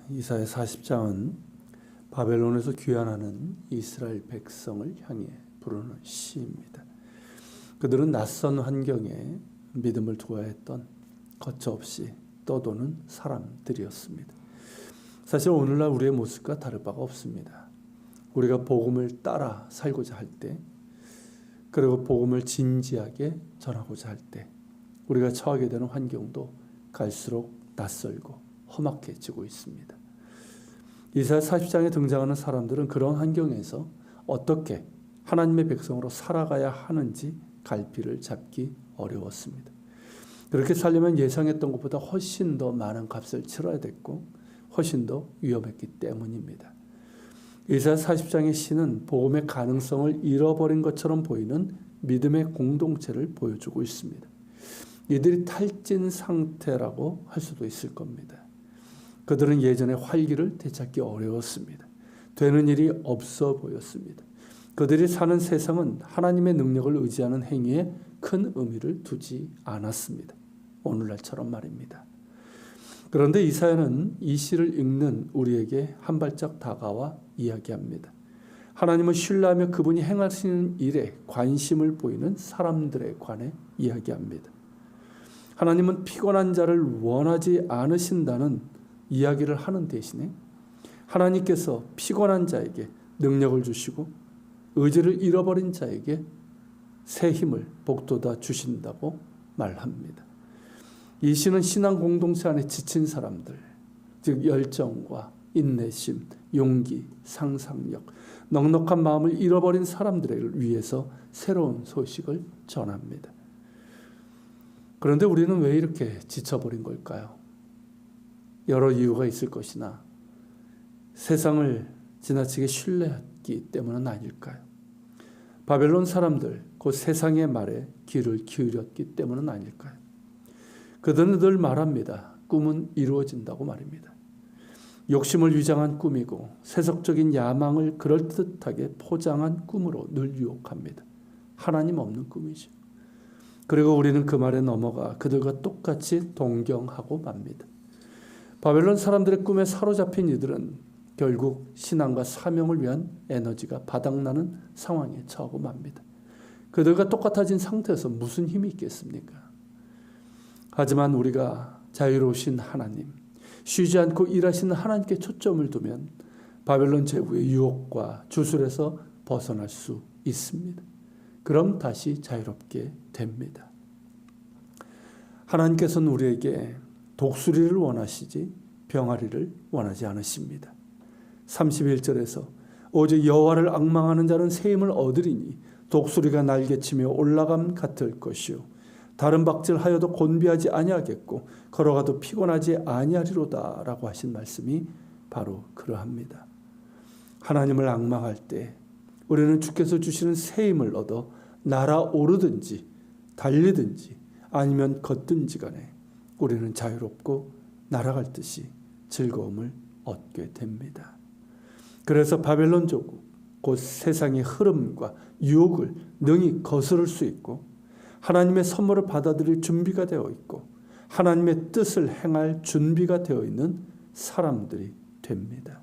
이사야 40장은 바벨론에서 귀환하는 이스라엘 백성을 향해 부르는 시입니다. 그들은 낯선 환경에 믿음을 두어야 했던 거처없이 떠도는 사람들이었습니다. 사실 오늘날 우리의 모습과 다를 바가 없습니다. 우리가 복음을 따라 살고자 할 때, 그리고 복음을 진지하게 전하고자 할 때 우리가 처하게 되는 환경도 갈수록 낯설고 험악해지고 있습니다. 이사야 40장에 등장하는 사람들은 그런 환경에서 어떻게 하나님의 백성으로 살아가야 하는지 갈피를 잡기 어려웠습니다. 그렇게 살려면 예상했던 것보다 훨씬 더 많은 값을 치러야 됐고 훨씬 더 위험했기 때문입니다. 이사야 40장의 시는 복음의 가능성을 잃어버린 것처럼 보이는 믿음의 공동체를 보여주고 있습니다. 이들이 탈진 상태라고 할 수도 있을 겁니다. 그들은 예전에 활기를 되찾기 어려웠습니다. 되는 일이 없어 보였습니다. 그들이 사는 세상은 하나님의 능력을 의지하는 행위에 큰 의미를 두지 않았습니다. 오늘날처럼 말입니다. 그런데 이사야는 이 시를 읽는 우리에게 한 발짝 다가와 이야기합니다. 하나님을 신뢰하며 그분이 행하시는 일에 관심을 보이는 사람들에 관해 이야기합니다. 하나님은 피곤한 자를 원하지 않으신다는 이야기를 하는 대신에 하나님께서 피곤한 자에게 능력을 주시고 의지를 잃어버린 자에게 새 힘을 복돋아 주신다고 말합니다. 이 시는 신앙 공동체 안에 지친 사람들, 즉 열정과 인내심, 용기, 상상력, 넉넉한 마음을 잃어버린 사람들을 위해서 새로운 소식을 전합니다. 그런데 우리는 왜 이렇게 지쳐버린 걸까요? 여러 이유가 있을 것이나 세상을 지나치게 신뢰했기 때문은 아닐까요? 바벨론 사람들, 그 세상의 말에 귀를 기울였기 때문은 아닐까요? 그들은 늘 말합니다. 꿈은 이루어진다고 말입니다. 욕심을 위장한 꿈이고 세속적인 야망을 그럴듯하게 포장한 꿈으로 늘 유혹합니다. 하나님 없는 꿈이죠. 그리고 우리는 그 말에 넘어가 그들과 똑같이 동경하고 맙니다. 바벨론 사람들의 꿈에 사로잡힌 이들은 결국 신앙과 사명을 위한 에너지가 바닥나는 상황에 처하고 맙니다. 그들과 똑같아진 상태에서 무슨 힘이 있겠습니까? 하지만 우리가 자유로우신 하나님, 쉬지 않고 일하시는 하나님께 초점을 두면 바벨론 제국의 유혹과 주술에서 벗어날 수 있습니다. 그럼 다시 자유롭게 됩니다. 하나님께서는 우리에게 독수리를 원하시지 병아리를 원하지 않으십니다. 31절에서 오직 여호와를 앙망하는 자는 새 힘을 얻으리니 독수리가 날개치며 올라감 같을 것이요 다른 박질하여도 곤비하지 아니하겠고 걸어가도 피곤하지 아니하리로다 라고 하신 말씀이 바로 그러합니다. 하나님을 앙망할 때 우리는 주께서 주시는 새 힘을 얻어 날아오르든지 달리든지 아니면 걷든지 간에 우리는 자유롭고 날아갈 듯이 즐거움을 얻게 됩니다. 그래서 바벨론 제국, 곧 세상의 흐름과 유혹을 능히 거스를 수 있고 하나님의 선물을 받아들일 준비가 되어 있고 하나님의 뜻을 행할 준비가 되어 있는 사람들이 됩니다.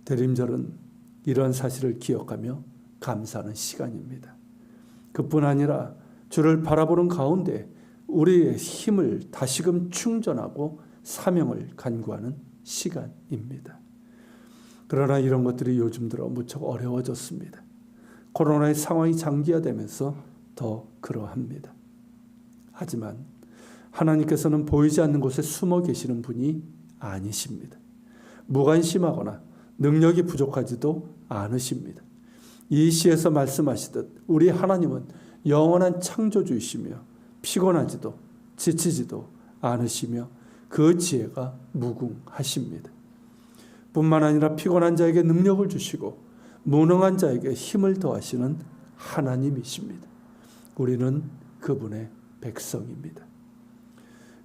대림절은 이런 사실을 기억하며 감사하는 시간입니다. 그뿐 아니라 주를 바라보는 가운데 우리의 힘을 다시금 충전하고 사명을 간구하는 시간입니다. 그러나 이런 것들이 요즘 들어 무척 어려워졌습니다. 코로나의 상황이 장기화되면서 더 그러합니다. 하지만 하나님께서는 보이지 않는 곳에 숨어 계시는 분이 아니십니다. 무관심하거나 능력이 부족하지도 않으십니다. 이 시에서 말씀하시듯 우리 하나님은 영원한 창조주이시며 피곤하지도 지치지도 않으시며 그 지혜가 무궁하십니다. 뿐만 아니라 피곤한 자에게 능력을 주시고 무능한 자에게 힘을 더하시는 하나님이십니다. 우리는 그분의 백성입니다.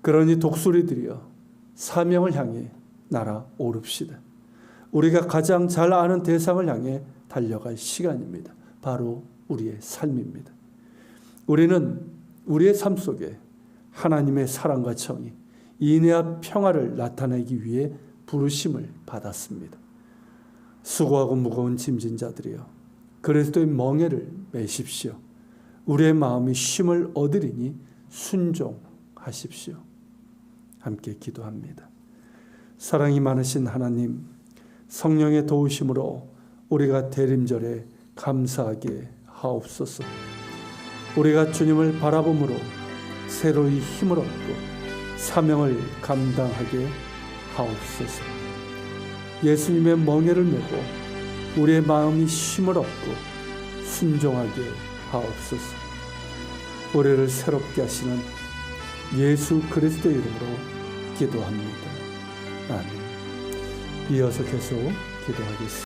그러니 독수리들이여 사명을 향해 날아오릅시다. 우리가 가장 잘 아는 대상을 향해 달려갈 시간입니다. 바로 우리의 삶입니다. 우리는 우리의 삶 속에 하나님의 사랑과 정의, 인내와 평화를 나타내기 위해 부르심을 받았습니다. 수고하고 무거운 짐진 자들이여 그리스도의 멍에를 메십시오. 우리의 마음이 쉼을 얻으리니 순종하십시오. 함께 기도합니다. 사랑이 많으신 하나님, 성령의 도우심으로 우리가 대림절에 감사하게 하옵소서. 우리가 주님을 바라봄으로 새로이 힘을 얻고 사명을 감당하게 하옵소서. 예수님의 멍에를 메고 우리의 마음이 쉼을 얻고 순종하게 하옵소서. 우리를 새롭게 하시는 예수 그리스도의 이름으로 기도합니다. 아멘. 이어서 계속 기도하겠습니다.